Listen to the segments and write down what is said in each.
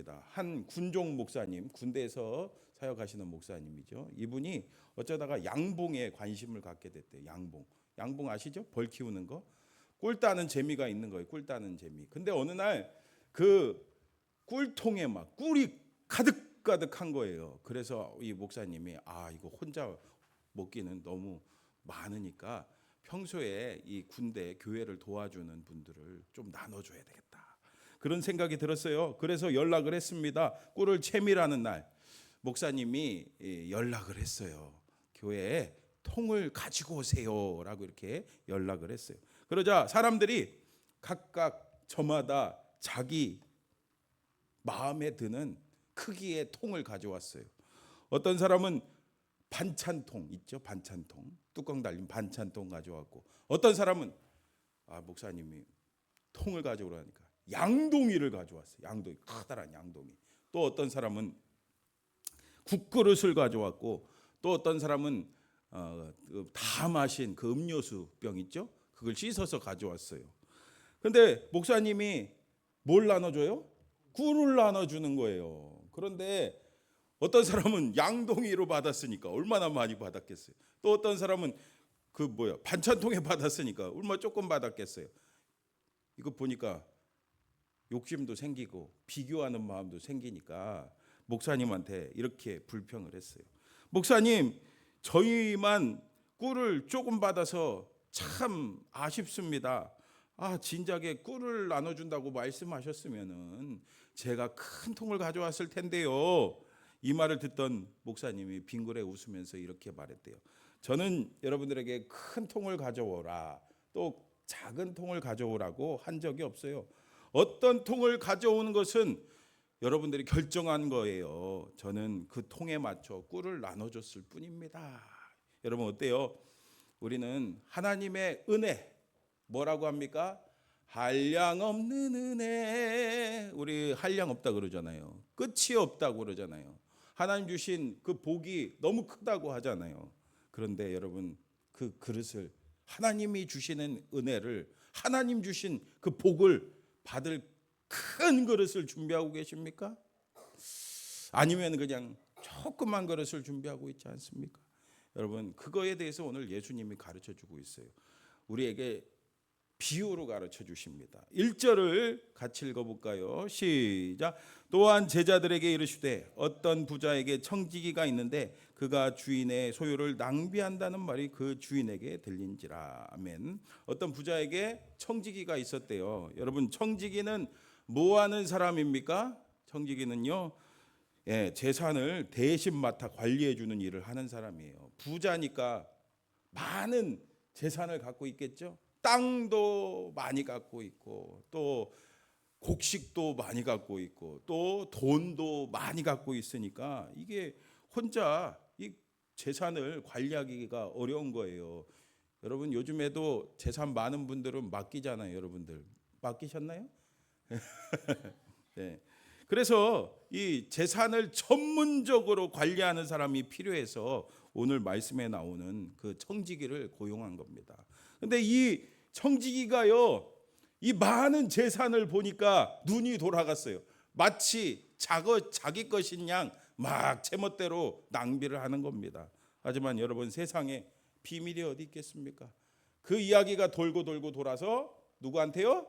한 군종 목사님, 군대에서 사역하시는 목사님이죠. 이분이 어쩌다가 양봉에 관심을 갖게 됐대요. 양봉 아시죠? 벌 키우는 거. 꿀 따는 재미가 있는 거예요. 꿀 따는 재미. 근데 어느 날 그 꿀통에 막 꿀이 가득가득한 거예요. 그래서 이 목사님이 이거 혼자 먹기는 너무 많으니까 평소에 이 군대 교회를 도와주는 분들을 좀 나눠줘야 되겠다. 그런 생각이 들었어요. 그래서 연락을 했습니다. 꿀을 채밀하는 날 목사님이 연락을 했어요. 교회에 통을 가지고 오세요라고 이렇게 연락을 했어요. 그러자 사람들이 각각 저마다 자기 마음에 드는 크기의 통을 가져왔어요. 어떤 사람은 반찬통 있죠? 반찬통. 뚜껑 달린 반찬통 가져왔고, 어떤 사람은 목사님이 통을 가져오라니까 양동이를 가져왔어요. 양동이, 커다란 양동이. 또 어떤 사람은 국그릇을 가져왔고, 또 어떤 사람은 다 마신 그 음료수 병 있죠? 그걸 씻어서 가져왔어요. 근데 목사님이 뭘 나눠줘요? 꿀을 나눠주는 거예요. 그런데 어떤 사람은 양동이로 받았으니까 얼마나 많이 받았겠어요. 또 어떤 사람은 반찬통에 받았으니까 얼마 조금 받았겠어요. 이거 보니까 욕심도 생기고 비교하는 마음도 생기니까 목사님한테 이렇게 불평을 했어요. 목사님, 저희만 꿀을 조금 받아서 참 아쉽습니다. 진작에 꿀을 나눠준다고 말씀하셨으면은 제가 큰 통을 가져왔을 텐데요. 이 말을 듣던 목사님이 빙그레 웃으면서 이렇게 말했대요. 저는 여러분들에게 큰 통을 가져오라, 또 작은 통을 가져오라고 한 적이 없어요. 어떤 통을 가져오는 것은 여러분들이 결정한 거예요. 저는 그 통에 맞춰 꿀을 나눠줬을 뿐입니다. 여러분 어때요? 우리는 하나님의 은혜, 뭐라고 합니까? 한량없는 은혜. 우리 한량 없다 그러잖아요. 끝이 없다고 그러잖아요. 하나님 주신 그 복이 너무 크다고 하잖아요. 그런데 여러분, 그 그릇을, 하나님이 주시는 은혜를, 하나님 주신 그 복을 받을 큰 그릇을 준비하고 계십니까? 아니면 그냥 조그만 그릇을 준비하고 있지 않습니까? 여러분, 그거에 대해서 오늘 예수님이 가르쳐 주고 있어요. 우리에게 비유로 가르쳐 주십니다. 1절을 같이 읽어볼까요? 시작. 또한 제자들에게 이르시되 어떤 부자에게 청지기가 있는데 그가 주인의 소유를 낭비한다는 말이 그 주인에게 들린지라. 아멘. 어떤 부자에게 청지기가 있었대요. 여러분, 청지기는 뭐 하는 사람입니까? 청지기는요, 재산을 대신 맡아 관리해 주는 일을 하는 사람이에요. 부자니까 많은 재산을 갖고 있겠죠. 땅도 많이 갖고 있고, 또 곡식도 많이 갖고 있고, 또 돈도 많이 갖고 있으니까 이게 혼자 이 재산을 관리하기가 어려운 거예요. 여러분, 요즘에도 재산 많은 분들은 맡기잖아요. 여러분들 맡기셨나요? 네. 그래서 이 재산을 전문적으로 관리하는 사람이 필요해서 오늘 말씀에 나오는 그 청지기를 고용한 겁니다. 근데 이 청지기가요, 이 많은 재산을 보니까 눈이 돌아갔어요. 마치 자기 것인 양 막 제멋대로 낭비를 하는 겁니다. 하지만 여러분, 세상에 비밀이 어디 있겠습니까? 그 이야기가 돌고 돌아서 누구한테요?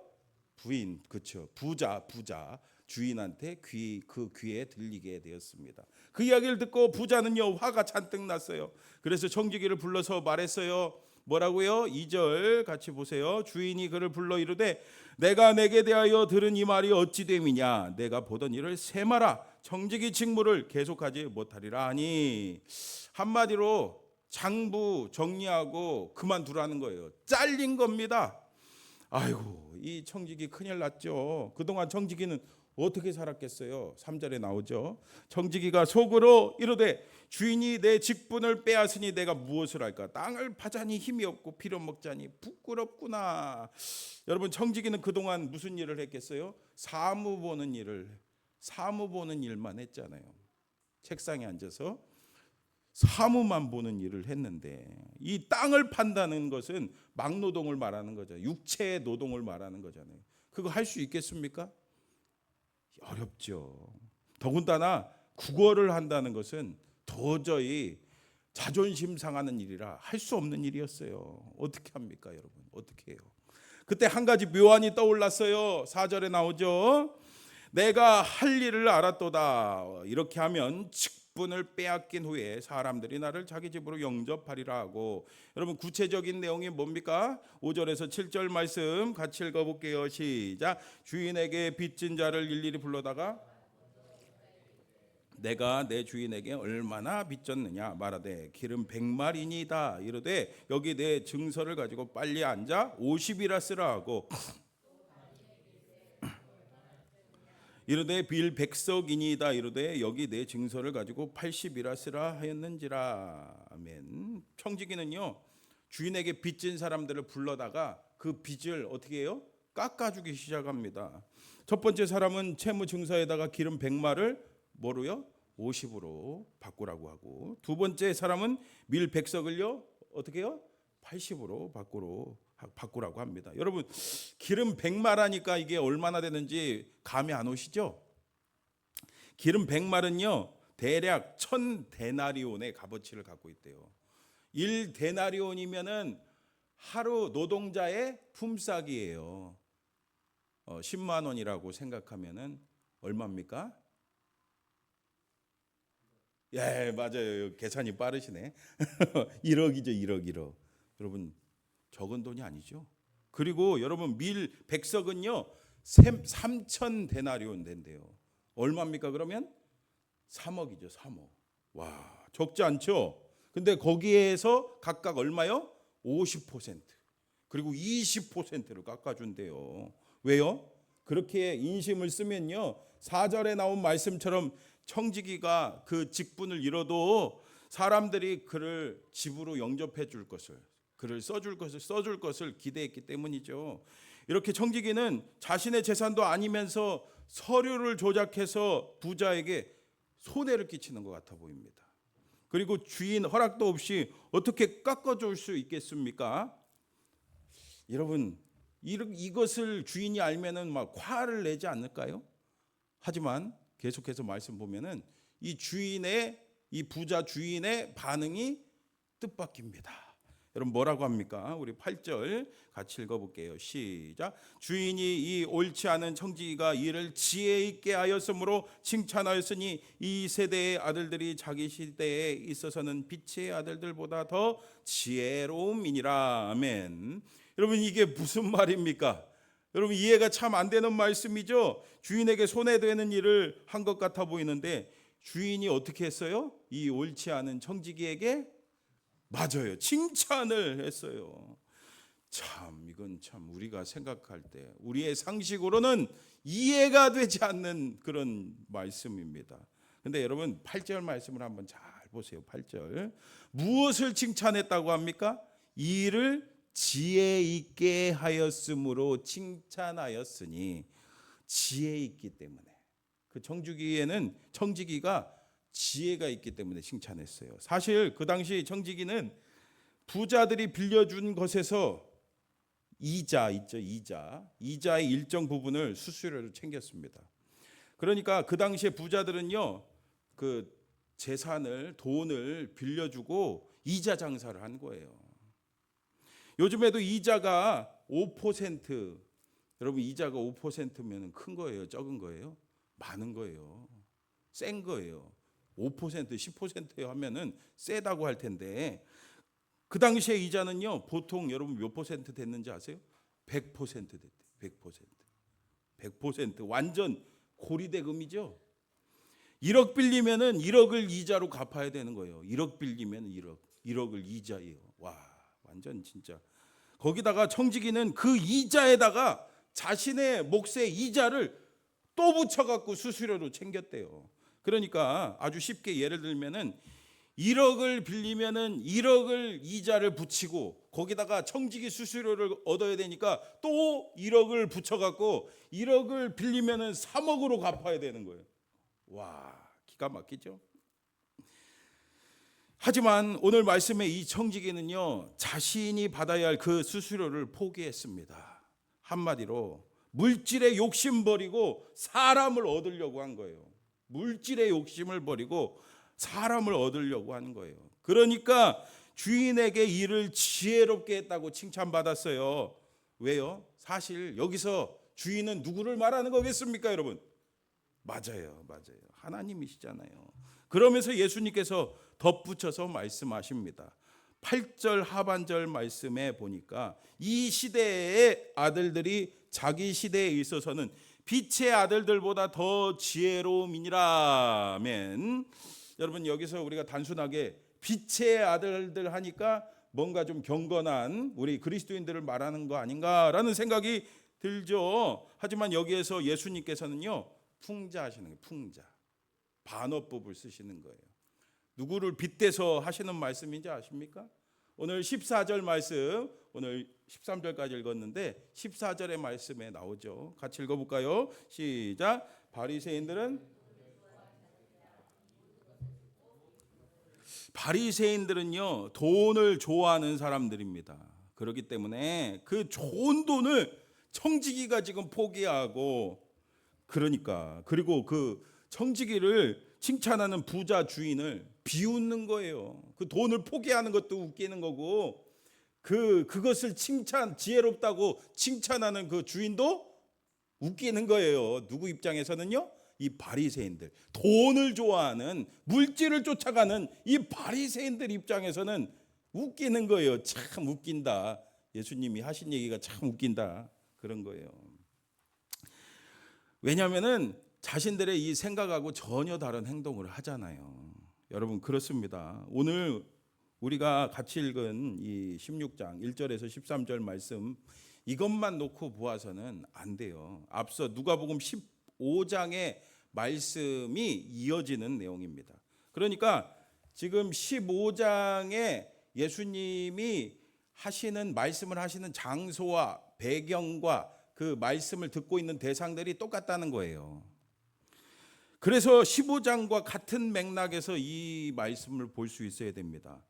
부인, 그렇죠. 부자 주인한테 그 귀에 들리게 되었습니다. 그 이야기를 듣고 부자는요, 화가 잔뜩 났어요. 그래서 청지기를 불러서 말했어요. 뭐라고요? 2절 같이 보세요. 주인이 그를 불러 이르되 내가 내게 대하여 들은 이 말이 어찌 됨이냐? 내가 보던 일을 세마라. 청지기 직무를 계속하지 못하리라 하니. 한마디로 장부 정리하고 그만두라는 거예요. 잘린 겁니다. 아이고, 이 청지기 큰일 났죠. 그동안 청지기는 어떻게 살았겠어요? 3절에 나오죠. 청지기가 속으로 이르되 주인이 내 직분을 빼앗으니 내가 무엇을 할까? 땅을 파자니 힘이 없고 빌어먹자니 부끄럽구나. 여러분, 청지기는 그동안 무슨 일을 했겠어요? 사무 보는 일만 했잖아요. 책상에 앉아서 사무만 보는 일을 했는데, 이 땅을 판다는 것은 막노동을 말하는 거죠. 육체의 노동을 말하는 거잖아요. 그거 할 수 있겠습니까? 어렵죠. 더군다나 국어를 한다는 것은 도저히 자존심 상하는 일이라 할 수 없는 일이었어요. 어떻게 합니까, 여러분? 어떻게 해요? 그때 한 가지 묘안이 떠올랐어요. 4절에 나오죠. 내가 할 일을 알았도다. 이렇게 하면 직분을 빼앗긴 후에 사람들이 나를 자기 집으로 영접하리라 하고. 여러분, 구체적인 내용이 뭡니까? 5절에서 7절 말씀 같이 읽어볼게요. 시작. 주인에게 빚진 자를 일일이 불러다가 내가 내 주인에게 얼마나 빚졌느냐 말하되 기름 100마리니이다. 이르되 여기 내 증서를 가지고 빨리 앉아 50이라 쓰라 하고, 이르되 빌 100석이니이다. 이르되 여기 내 증서를 가지고 80이라 쓰라 하였는지라. 아멘. 청지기는요, 주인에게 빚진 사람들을 불러다가 그 빚을 어떻게 해요? 깎아주기 시작합니다. 첫 번째 사람은 채무 증서에다가 기름 100마를 뭐로요? 50으로 바꾸라고 하고, 두 번째 사람은 밀 100석을요 어떻게 해요? 80으로 바꾸라고 합니다. 여러분, 기름 100마라니까 이게 얼마나 되는지 감이 안 오시죠? 기름 100마는요 대략 1000데나리온의 값어치를 갖고 있대요. 1데나리온이면은 하루 노동자의 품삯이에요. 10만 원이라고 생각하면은 얼마입니까? 예, 맞아요. 계산이 빠르시네. 1억이죠, 1억. 여러분, 적은 돈이 아니죠. 그리고 여러분, 밀 100석은요 3,000데나리온 된대요. 얼마입니까? 그러면 3억이죠, 3억. 와, 적지 않죠? 근데 거기에서 각각 얼마요? 50% 그리고 20%를 깎아준대요. 왜요? 그렇게 인심을 쓰면요 4절에 나온 말씀처럼 청지기가 그 직분을 잃어도 사람들이 그를 집으로 영접해 줄 것을, 그를 써줄 것을 기대했기 때문이죠. 이렇게 청지기는 자신의 재산도 아니면서 서류를 조작해서 부자에게 손해를 끼치는 것 같아 보입니다. 그리고 주인 허락도 없이 어떻게 깎아줄 수 있겠습니까? 여러분, 이것을 주인이 알면은 막 화를 내지 않을까요? 하지만 계속해서 말씀 보면은 이 부자 주인의 반응이 뜻밖입니다. 여러분, 뭐라고 합니까? 우리 8절 같이 읽어볼게요. 시작. 주인이 이 옳지 않은 청지기가 이를 지혜 있게 하였으므로 칭찬하였으니 이 세대의 아들들이 자기 시대에 있어서는 빛의 아들들보다 더 지혜로움이니라. 아멘. 여러분, 이게 무슨 말입니까? 여러분, 이해가 참 안 되는 말씀이죠. 주인에게 손해되는 일을 한 것 같아 보이는데 주인이 어떻게 했어요? 이 옳지 않은 청지기에게 맞아요, 칭찬을 했어요. 참, 이건 참 우리가 생각할 때 우리의 상식으로는 이해가 되지 않는 그런 말씀입니다. 근데 여러분 8절 말씀을 한번 잘 보세요. 8절 무엇을 칭찬했다고 합니까? 이를 지혜 있게 하였으므로 칭찬하였으니, 지혜 있기 때문에, 그 청지기가 지혜가 있기 때문에 칭찬했어요. 사실 그 당시 청지기는 부자들이 빌려준 것에서 이자 있죠, 이자의 일정 부분을 수수료로 챙겼습니다. 그러니까 그 당시에 부자들은요 그 돈을 빌려주고 이자 장사를 한 거예요. 요즘에도 이자가 5%, 여러분 이자가 5%면 큰 거예요, 적은 거예요? 많은 거예요. 센 거예요. 5%, 10% 하면은 세다고 할 텐데 그 당시에 이자는요 보통 여러분 몇 퍼센트 됐는지 아세요? 100% 됐대. 100% 완전 고리대금이죠. 1억 빌리면은 1억을 이자로 갚아야 되는 거예요. 1억 빌리면 1억을 이자예요. 와, 완전 진짜. 거기다가 청지기는 그 이자에다가 자신의 몫의 이자를 또 붙여갖고 수수료로 챙겼대요. 그러니까 아주 쉽게 예를 들면은 1억을 빌리면은 1억을 이자를 붙이고 거기다가 청지기 수수료를 얻어야 되니까 또 1억을 붙여갖고 1억을 빌리면은 3억으로 갚아야 되는 거예요. 와, 기가 막히죠. 하지만 오늘 말씀의 이 청지기는요 자신이 받아야 할 그 수수료를 포기했습니다. 한마디로 물질의 욕심 버리고 사람을 얻으려고 한 거예요. 물질의 욕심을 버리고 사람을 얻으려고 하는 거예요. 그러니까 주인에게 일을 지혜롭게 했다고 칭찬받았어요. 왜요? 사실 여기서 주인은 누구를 말하는 거겠습니까, 여러분? 맞아요. 하나님이시잖아요. 그러면서 예수님께서 덧붙여서 말씀하십니다. 8절 하반절 말씀에 보니까 이 시대의 아들들이 자기 시대에 있어서는 빛의 아들들보다 더 지혜로움이니라. 아멘. 여러분, 여기서 우리가 단순하게 빛의 아들들 하니까 뭔가 좀 경건한 우리 그리스도인들을 말하는 거 아닌가라는 생각이 들죠. 하지만 여기에서 예수님께서는요, 풍자하시는 거예요. 풍자. 반어법을 쓰시는 거예요. 누구를 빗대서 하시는 말씀인지 아십니까? 오늘 14절 말씀, 오늘 13절까지 읽었는데 14절의 말씀에 나오죠. 같이 읽어볼까요? 시작. 바리새인들은요, 돈을 좋아하는 사람들입니다. 그렇기 때문에 그 좋은 돈을 청지기가 지금 포기하고, 그리고 그 청지기를 칭찬하는 부자 주인을 비웃는 거예요. 그 돈을 포기하는 것도 웃기는 거고, 그것을 지혜롭다고 칭찬하는 그 주인도 웃기는 거예요. 누구 입장에서는요? 이 바리새인들, 돈을 좋아하는, 물질을 쫓아가는 이 바리새인들 입장에서는 웃기는 거예요. 참 웃긴다. 예수님이 하신 얘기가 참 웃긴다. 그런 거예요. 왜냐하면은 자신들의 이 생각하고 전혀 다른 행동을 하잖아요. 여러분, 그렇습니다. 오늘 우리가 같이 읽은 이 16장 1절에서 13절 말씀, 이것만 놓고 보아서는 안 돼요. 앞서 누가복음 15장의 말씀이 이어지는 내용입니다. 그러니까 지금 15장에 예수님이 말씀을 하시는 장소와 배경과 그 말씀을 듣고 있는 대상들이 똑같다는 거예요. 그래서 15장과 같은 맥락에서 이 말씀을 볼 수 있어야 됩니다.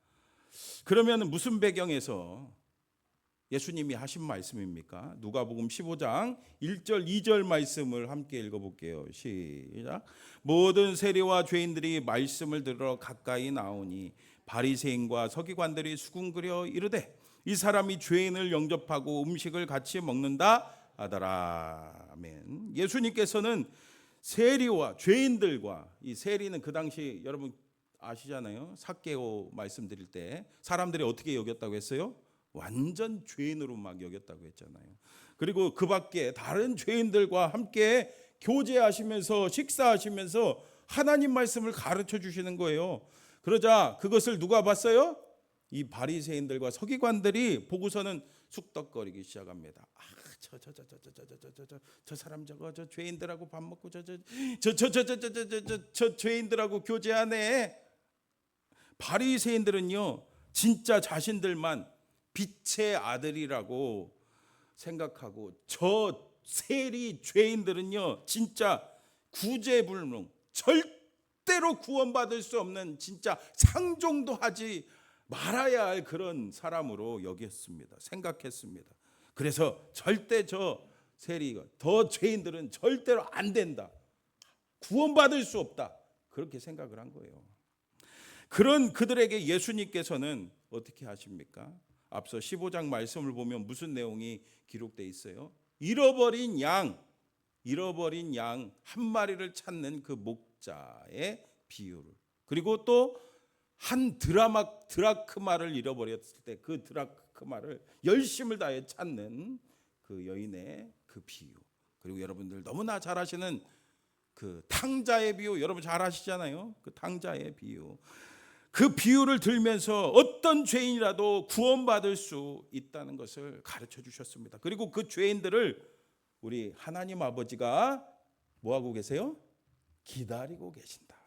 그러면 무슨 배경에서 예수님이 하신 말씀입니까? 누가복음 15장 1절 2절 말씀을 함께 읽어볼게요. 시작. 모든 세리와 죄인들이 말씀을 들으러 가까이 나오니 바리새인과 서기관들이 수군거려 이르되 이 사람이 죄인을 영접하고 음식을 같이 먹는다 하더라. 아멘. 예수님께서는 세리와 죄인들과, 이 세리는 그 당시 여러분 아시잖아요. 삭개오 말씀드릴 때 사람들이 어떻게 여겼다고 했어요? 완전 죄인으로 막 여겼다고 했잖아요. 그리고 그 밖에 다른 죄인들과 함께 교제하시면서 식사하시면서 하나님 말씀을 가르쳐 주시는 거예요. 그러자 그것을 누가 봤어요? 이 바리새인들과 서기관들이 보고서는 쑥덕거리기 시작합니다. 저 사람 저 죄인들하고 밥 먹고 저 죄인들하고 교제하네. 바리새인들은요, 진짜 자신들만 빛의 아들이라고 생각하고, 저 세리 죄인들은요, 진짜 구제불능, 절대로 구원받을 수 없는, 진짜 상종도 하지 말아야 할 그런 사람으로 여겼습니다. 생각했습니다. 그래서 절대 저 세리가, 더 죄인들은 절대로 안 된다, 구원받을 수 없다, 그렇게 생각을 한 거예요. 그런 그들에게 예수님께서는 어떻게 하십니까? 앞서 15장 말씀을 보면 무슨 내용이 기록되어 있어요? 잃어버린 양 한 마리를 찾는 그 목자의 비유를, 그리고 또 한 드라크마를 잃어버렸을 때 그 드라크마를 열심을 다해 찾는 그 여인의 그 비유, 그리고 여러분들 너무나 잘 아시는 그 탕자의 비유, 여러분 잘 아시잖아요. 그 탕자의 비유, 그 비유를 들면서 어떤 죄인이라도 구원받을 수 있다는 것을 가르쳐 주셨습니다. 그리고 그 죄인들을 우리 하나님 아버지가 뭐하고 계세요? 기다리고 계신다.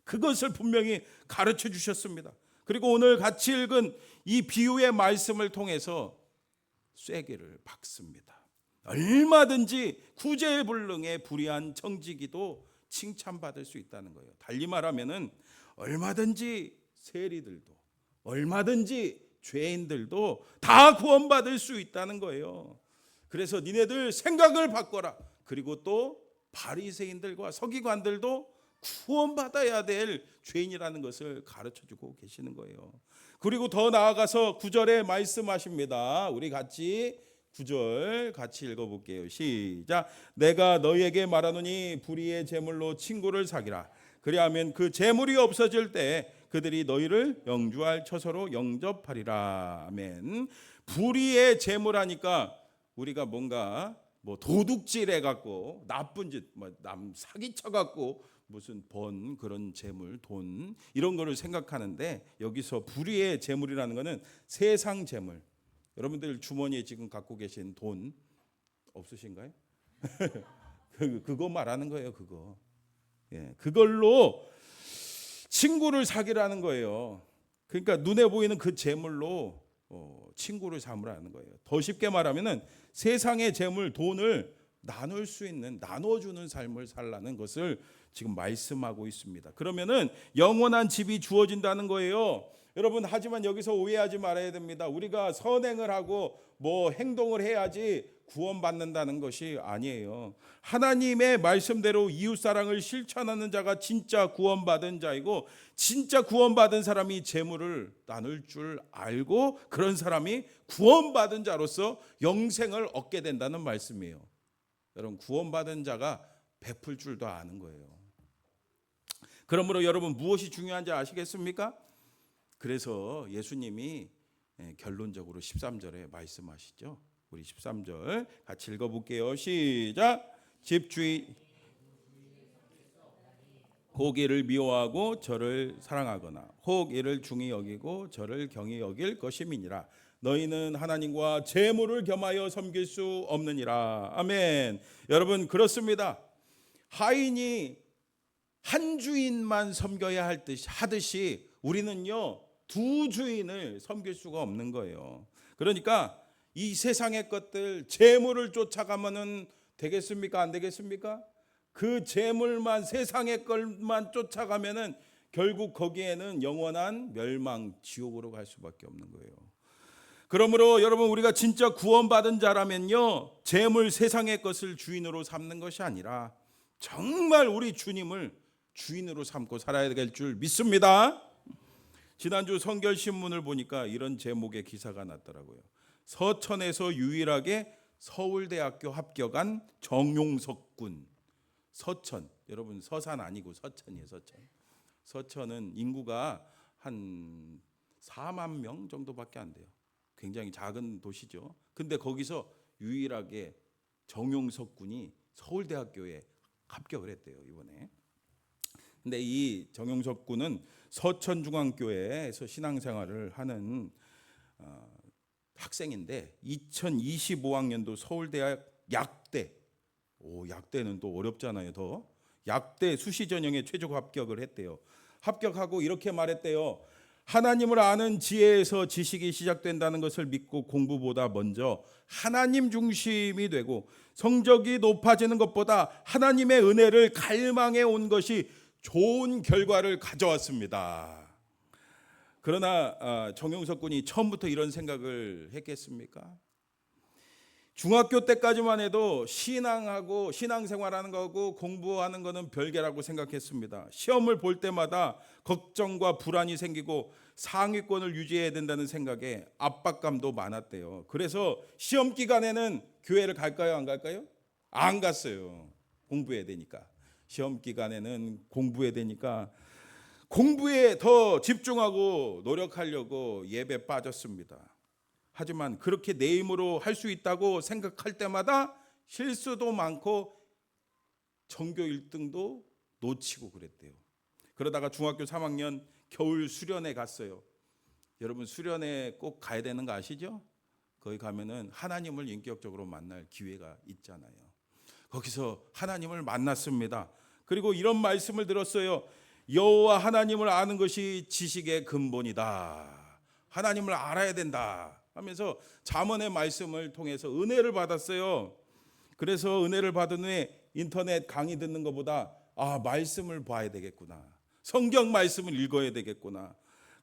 그것을 분명히 가르쳐 주셨습니다. 그리고 오늘 같이 읽은 이 비유의 말씀을 통해서 쐐기를 박습니다. 얼마든지 구제불능의 불의한 청지기도 칭찬받을 수 있다는 거예요. 달리 말하면은 얼마든지 세리들도, 얼마든지 죄인들도 다 구원받을 수 있다는 거예요. 그래서 니네들 생각을 바꿔라. 그리고 또 바리새인들과 서기관들도 구원받아야 될 죄인이라는 것을 가르쳐주고 계시는 거예요. 그리고 더 나아가서 9절에 말씀하십니다. 우리 같이 9절 같이 읽어볼게요. 시작. 내가 너희에게 말하노니 불의의 제물로 친구를 사귀라. 그리하면 그 제물이 없어질 때 그들이 너희를 영주할 처소로 영접하리라. 아멘. 불의의 제물하니까 우리가 뭔가 도둑질해 갖고 나쁜 짓, 남 사기쳐 갖고 무슨 번 그런 재물, 돈 이런 거를 생각하는데, 여기서 불의의 재물이라는 거는 세상 재물. 여러분들 주머니에 지금 갖고 계신 돈 없으신가요? 그거 말하는 거예요. 그거. 예, 그걸로 친구를 사귀라는 거예요. 그러니까 눈에 보이는 그 재물로 친구를 삼으라는 거예요. 더 쉽게 말하면은 세상의 재물, 돈을 나눌 수 있는, 나눠주는 삶을 살라는 것을 지금 말씀하고 있습니다. 그러면은 영원한 집이 주어진다는 거예요. 여러분, 하지만 여기서 오해하지 말아야 됩니다. 우리가 선행을 하고 행동을 해야지 구원받는다는 것이 아니에요. 하나님의 말씀대로 이웃사랑을 실천하는 자가 진짜 구원받은 자이고, 진짜 구원받은 사람이 재물을 나눌 줄 알고 그런 사람이 구원받은 자로서 영생을 얻게 된다는 말씀이에요. 여러분, 구원받은 자가 베풀 줄도 아는 거예요. 그러므로 여러분, 무엇이 중요한지 아시겠습니까? 그래서 예수님이 결론적으로 13절에 말씀하시죠. 우리 13절 같이 읽어볼게요. 시작. 집주인 혹 이를 미워하고 저를 사랑하거나 혹 이를 중히 여기고 저를 경히 여길 것임이니라. 너희는 하나님과 재물을 겸하여 섬길 수 없느니라. 아멘. 여러분, 그렇습니다. 하인이 한 주인만 섬겨야 하듯이 우리는요, 두 주인을 섬길 수가 없는 거예요. 그러니까 이 세상의 것들, 재물을 쫓아가면은 되겠습니까? 안 되겠습니까? 그 재물만, 세상의 것만 쫓아가면은 결국 거기에는 영원한 멸망, 지옥으로 갈 수밖에 없는 거예요. 그러므로 여러분, 우리가 진짜 구원받은 자라면요, 재물, 세상의 것을 주인으로 삼는 것이 아니라 정말 우리 주님을 주인으로 삼고 살아야 될 줄 믿습니다. 지난주 성결신문을 보니까 이런 제목의 기사가 났더라고요. 서천에서 유일하게 서울대학교 합격한 정용석 군. 서천, 여러분 서산 아니고 서천이에요. 서천은 인구가 한 4만 명 정도밖에 안 돼요. 굉장히 작은 도시죠. 근데 거기서 유일하게 정용석 군이 서울대학교에 합격을 했대요, 이번에. 근데 이 정용석 군은 서천중앙교회에서 신앙생활을 하는 학생인데 2025학년도 서울대학 약대, 약대는 또 어렵잖아요. 더 약대 수시전형에 최종 합격을 했대요. 합격하고 이렇게 말했대요. 하나님을 아는 지혜에서 지식이 시작된다는 것을 믿고 공부보다 먼저 하나님 중심이 되고 성적이 높아지는 것보다 하나님의 은혜를 갈망해 온 것이 좋은 결과를 가져왔습니다. 그러나 정용석 군이 처음부터 이런 생각을 했겠습니까? 중학교 때까지만 해도 신앙하고 신앙생활하는 거고 공부하는 거는 별개라고 생각했습니다. 시험을 볼 때마다 걱정과 불안이 생기고 상위권을 유지해야 된다는 생각에 압박감도 많았대요. 그래서 시험 기간에는 교회를 갈까요, 안 갈까요? 안 갔어요. 공부해야 되니까. 시험 기간에는 공부해야 되니까 공부에 더 집중하고 노력하려고 예배 빠졌습니다. 하지만 그렇게 내 힘으로 할 수 있다고 생각할 때마다 실수도 많고 전교 1등도 놓치고 그랬대요. 그러다가 중학교 3학년 겨울 수련회 갔어요. 여러분, 수련회 꼭 가야 되는 거 아시죠? 거기 가면은 하나님을 인격적으로 만날 기회가 있잖아요. 거기서 하나님을 만났습니다. 그리고 이런 말씀을 들었어요. 여호와 하나님을 아는 것이 지식의 근본이다. 하나님을 알아야 된다 하면서 잠언의 말씀을 통해서 은혜를 받았어요. 그래서 은혜를 받은 후에 인터넷 강의 듣는 것보다 말씀을 봐야 되겠구나, 성경 말씀을 읽어야 되겠구나.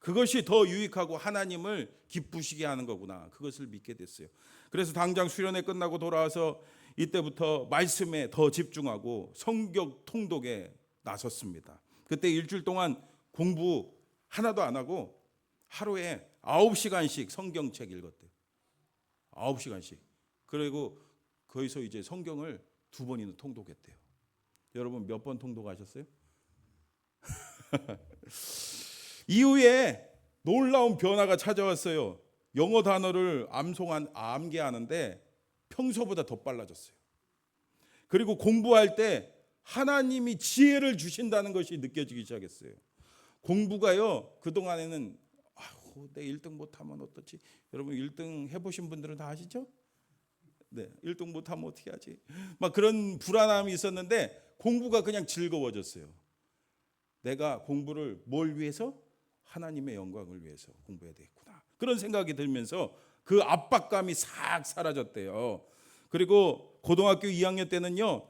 그것이 더 유익하고 하나님을 기쁘시게 하는 거구나. 그것을 믿게 됐어요. 그래서 당장 수련회 끝나고 돌아와서 이때부터 말씀에 더 집중하고 성경 통독에 나섰습니다. 그때 일주일 동안 공부 하나도 안 하고 하루에 9시간씩 성경책 읽었대요. 9시간씩. 그리고 거기서 이제 성경을 2번이나 통독했대요. 여러분 몇 번 통독하셨어요? 이후에 놀라운 변화가 찾아왔어요. 영어 단어를 암기하는데 평소보다 더 빨라졌어요. 그리고 공부할 때 하나님이 지혜를 주신다는 것이 느껴지기 시작했어요. 공부가요, 그동안에는 내 1등 못하면 어떻지? 여러분 1등 해보신 분들은 다 아시죠? 네, 1등 못하면 어떻게 하지? 막 그런 불안함이 있었는데 공부가 그냥 즐거워졌어요. 내가 공부를 뭘 위해서? 하나님의 영광을 위해서 공부해야 되겠구나. 그런 생각이 들면서 그 압박감이 싹 사라졌대요. 그리고 고등학교 2학년 때는요,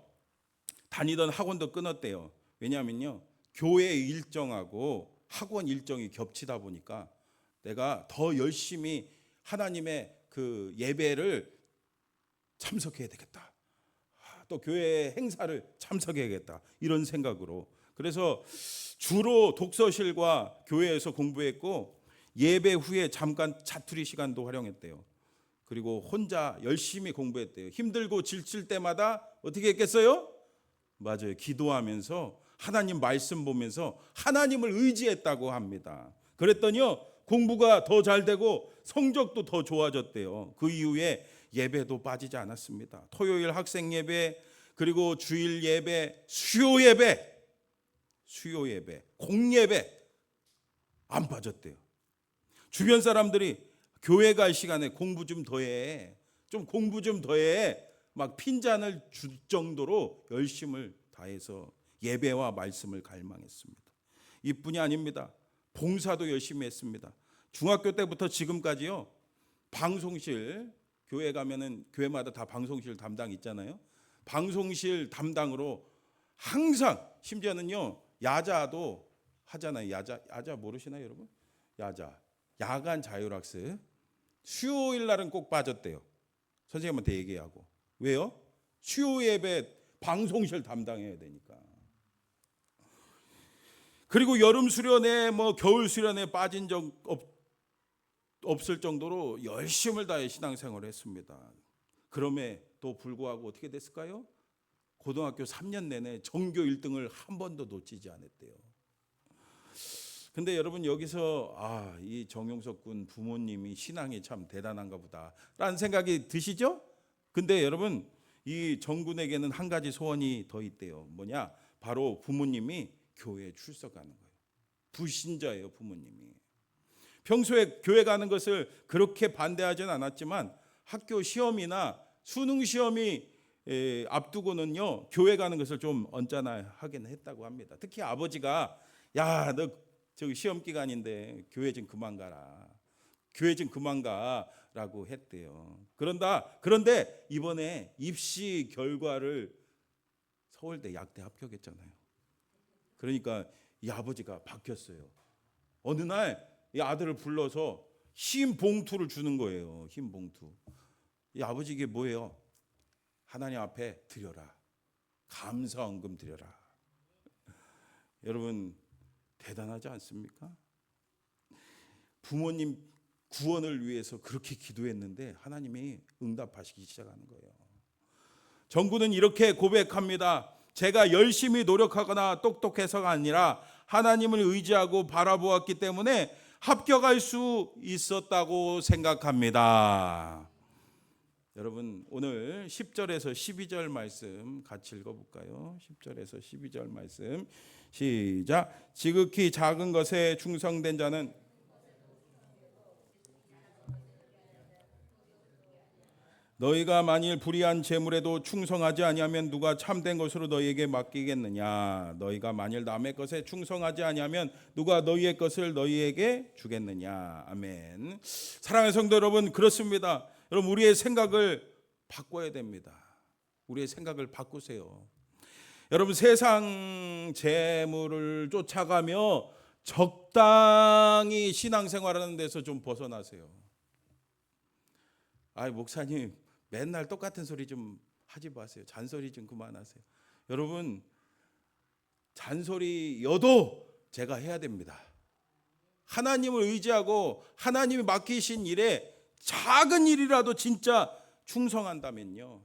다니던 학원도 끊었대요. 왜냐하면요, 교회 일정하고 학원 일정이 겹치다 보니까 내가 더 열심히 하나님의 그 예배를 참석해야 되겠다. 또 교회 행사를 참석해야겠다. 이런 생각으로. 그래서 주로 독서실과 교회에서 공부했고 예배 후에 잠깐 자투리 시간도 활용했대요. 그리고 혼자 열심히 공부했대요. 힘들고 지칠 때마다 어떻게 했겠어요? 맞아요. 기도하면서 하나님 말씀 보면서 하나님을 의지했다고 합니다. 그랬더니요, 공부가 더 잘 되고 성적도 더 좋아졌대요. 그 이후에 예배도 빠지지 않았습니다. 토요일 학생 예배, 그리고 주일 예배, 수요 예배, 공예배 안 빠졌대요. 주변 사람들이 교회 갈 시간에 공부 좀 더해, 좀 공부 좀 더해, 막 핀잔을 줄 정도로 열심을 다해서 예배와 말씀을 갈망했습니다. 이뿐이 아닙니다. 봉사도 열심히 했습니다. 중학교 때부터 지금까지요, 방송실, 교회 가면은 교회마다 다 방송실 담당 있잖아요. 방송실 담당으로 항상, 심지어는요 야자도 하잖아요. 야자 모르시나요, 여러분? 야간 자율학습 수요일 날은 꼭 빠졌대요. 선생님한테 얘기하고. 왜요? 수요 예배 방송실 담당해야 되니까. 그리고 여름 수련회, 겨울 수련회 빠진 적 없을 정도로 열심을 다해 신앙생활을 했습니다. 그럼에도 불구하고 어떻게 됐을까요? 고등학교 3년 내내 전교 1등을 한 번도 놓치지 않았대요. 근데 여러분 여기서 이 정용석 군 부모님이 신앙이 참 대단한가 보다라는 생각이 드시죠? 근데 여러분 이 정군에게는 한 가지 소원이 더 있대요. 뭐냐? 바로 부모님이 교회에 출석하는 거예요. 불신자예요, 부모님이. 평소에 교회 가는 것을 그렇게 반대하지는 않았지만 학교 시험이나 수능 시험이 앞두고는요, 교회 가는 것을 좀 언짢아하긴 했다고 합니다. 특히 아버지가 너 저기 시험 기간인데 교회 좀 그만 가라. 교회 좀 그만 가라고 했대요. 그런데 이번에 입시 결과를 서울대 약대 합격했잖아요. 그러니까 이 아버지가 바뀌었어요. 어느 날 이 아들을 불러서 흰 봉투를 주는 거예요. 흰 봉투. 이 아버지 이게 뭐예요? 하나님 앞에 드려라. 감사헌금 드려라. 여러분 대단하지 않습니까? 부모님 구원을 위해서 그렇게 기도했는데 하나님이 응답하시기 시작하는 거예요. 정구는 이렇게 고백합니다. 제가 열심히 노력하거나 똑똑해서가 아니라 하나님을 의지하고 바라보았기 때문에 합격할 수 있었다고 생각합니다. 여러분 오늘 10절에서 12절 말씀 같이 읽어볼까요? 10절에서 12절 말씀 시작. 지극히 작은 것에 충성된 자는 너희가 만일 불의한 재물에도 충성하지 아니하면 누가 참된 것으로 너희에게 맡기겠느냐? 너희가 만일 남의 것에 충성하지 아니하면 누가 너희의 것을 너희에게 주겠느냐? 아멘. 사랑하는 성도 여러분, 그렇습니다. 여러분 우리의 생각을 바꿔야 됩니다. 우리의 생각을 바꾸세요. 여러분 세상 재물을 쫓아가며 적당히 신앙생활하는 데서 좀 벗어나세요. 목사님 맨날 똑같은 소리 좀 하지 마세요. 잔소리 좀 그만하세요. 여러분, 잔소리여도 제가 해야 됩니다. 하나님을 의지하고 하나님이 맡기신 일에 작은 일이라도 진짜 충성한다면요,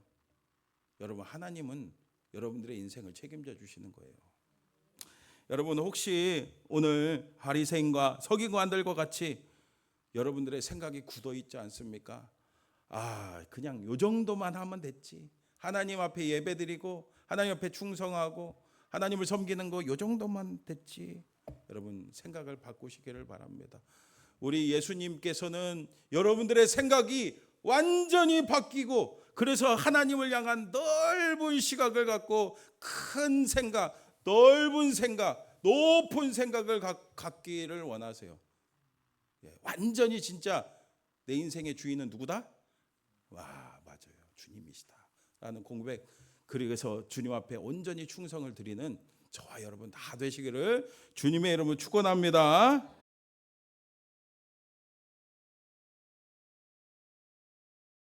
여러분, 하나님은 여러분들의 인생을 책임져 주시는 거예요. 여러분, 혹시 오늘 바리새인과 서기관들과 같이 여러분들의 생각이 굳어 있지 않습니까? 그냥 요 정도만 하면 됐지. 하나님 앞에 예배드리고 하나님 앞에 충성하고 하나님을 섬기는 거 요 정도만 됐지. 여러분, 생각을 바꾸시기를 바랍니다. 우리 예수님께서는 여러분들의 생각이 완전히 바뀌고, 그래서 하나님을 향한 넓은 시각을 갖고 큰 생각, 넓은 생각, 높은 생각을 갖기를 원하세요. 완전히 진짜 내 인생의 주인은 누구다? 맞아요, 주님이시다 라는 고백, 그래서 주님 앞에 온전히 충성을 드리는 저와 여러분 다 되시기를 주님의 이름으로 축원합니다.